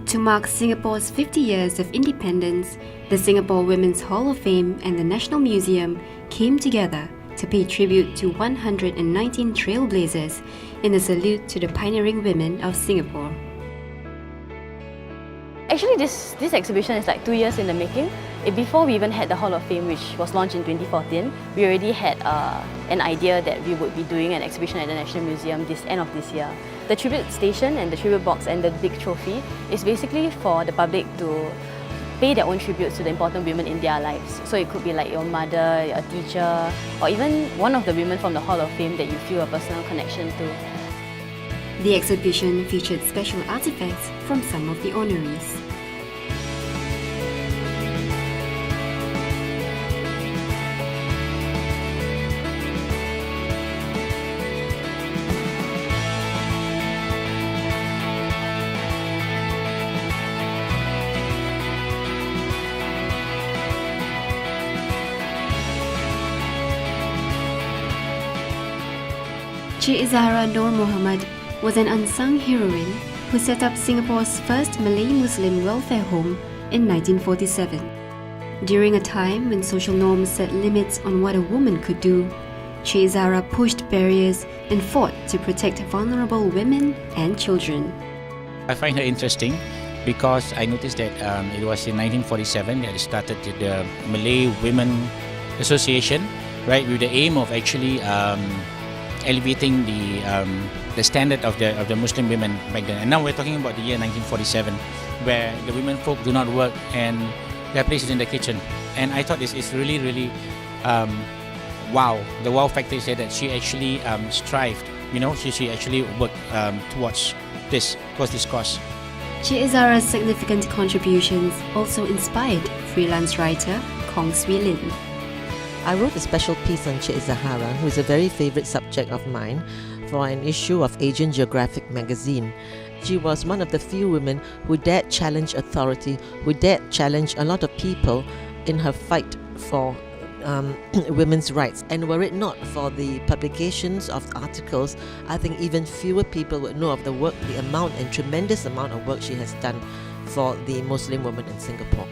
To mark Singapore's 50 years of independence, the Singapore Women's Hall of Fame and the National Museum came together to pay tribute to 119 trailblazers in a salute to the pioneering women of Singapore. Actually, this exhibition is like 2 years in the making. Before we even had the Hall of Fame, which was launched in 2014, we already had an idea that we would be doing an exhibition at the National Museum end of this year. The tribute station and the tribute box and the big trophy is basically for the public to pay their own tributes to the important women in their lives. So it could be like your mother, a teacher, or even one of the women from the Hall of Fame that you feel a personal connection to. The exhibition featured special artifacts from some of the honorees. Cik Zahra Noor Mohammed was an unsung heroine who set up Singapore's first Malay Muslim welfare home in 1947. During a time when social norms set limits on what a woman could do, Cik Zahra pushed barriers and fought to protect vulnerable women and children. I find her interesting because I noticed that it was in 1947 that it started the Malay Women Association, right, with the aim of actually elevating the standard of the Muslim women back then. And now we're talking about the year 1947, where the women folk do not work and their place is in the kitchen. And I thought this is really, really wow. The wow factor is that she actually strived. You know, she actually worked towards this cause. Cik Zahra's significant contributions also inspired freelance writer Kong Swee Lin. I wrote a special piece on Cik Zahra, who is a very favourite subject of mine, for an issue of Asian Geographic magazine. She was one of the few women who dared challenge authority, who dared challenge a lot of people in her fight for women's rights. And were it not for the publications of articles, I think even fewer people would know of the work, the amount and tremendous amount of work she has done for the Muslim women in Singapore.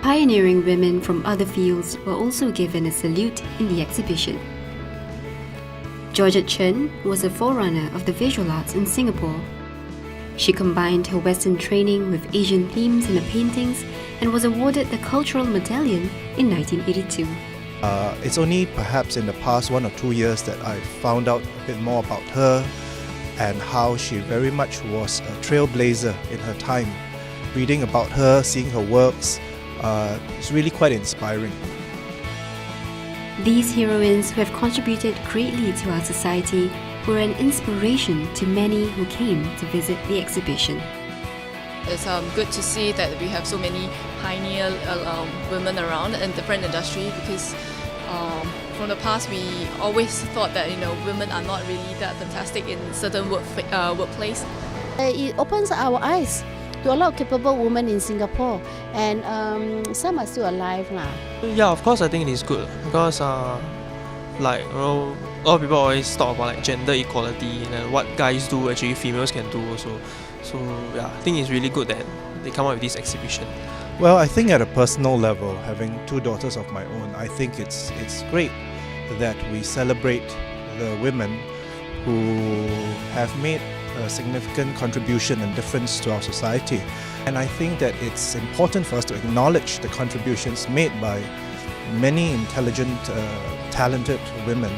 Pioneering women from other fields were also given a salute in the exhibition. Georgette Chen was a forerunner of the visual arts in Singapore. She combined her Western training with Asian themes in her paintings and was awarded the Cultural Medallion in 1982. It's only perhaps in the past 1 or 2 years that I found out a bit more about her and how she very much was a trailblazer in her time. Reading about her, seeing her works, it's really quite inspiring. These heroines who have contributed greatly to our society were an inspiration to many who came to visit the exhibition. It's good to see that we have so many pioneer women around in different industries, because from the past we always thought that women are not really that fantastic in certain workplace. It opens our eyes to a lot of capable women in Singapore, and some are still alive now. Yeah, of course I think it is good because a lot of people always talk about gender equality and what guys do actually females can do also. So yeah, I think it's really good that they come up with this exhibition. Well, I think at a personal level, having 2 daughters of my own, I think it's great that we celebrate the women who have made a significant contribution and difference to our society. And I think that it's important for us to acknowledge the contributions made by many intelligent, talented women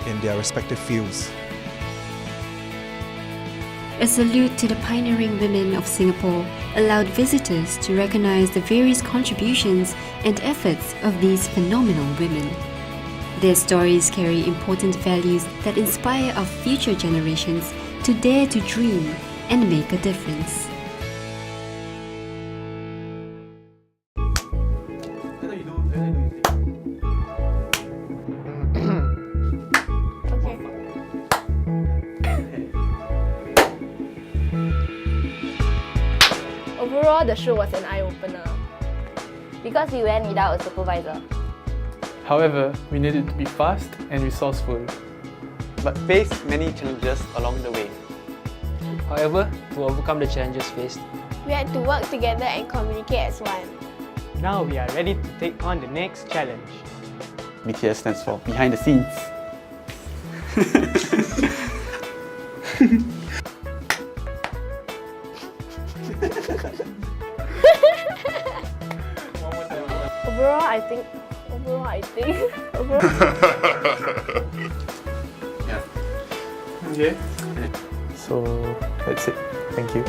in their respective fields. A salute to the pioneering women of Singapore allowed visitors to recognize the various contributions and efforts of these phenomenal women. Their stories carry important values that inspire our future generations to dare to dream and make a difference. Overall, the show was an eye-opener because we went without a supervisor. However, we needed to be fast and resourceful, but faced many challenges along the way. However, to overcome the challenges faced, We had to work together and communicate as one. Now we are ready to take on the next challenge. BTS stands for behind the scenes. Overall, I think. Yeah. Okay. So that's it. Thank you.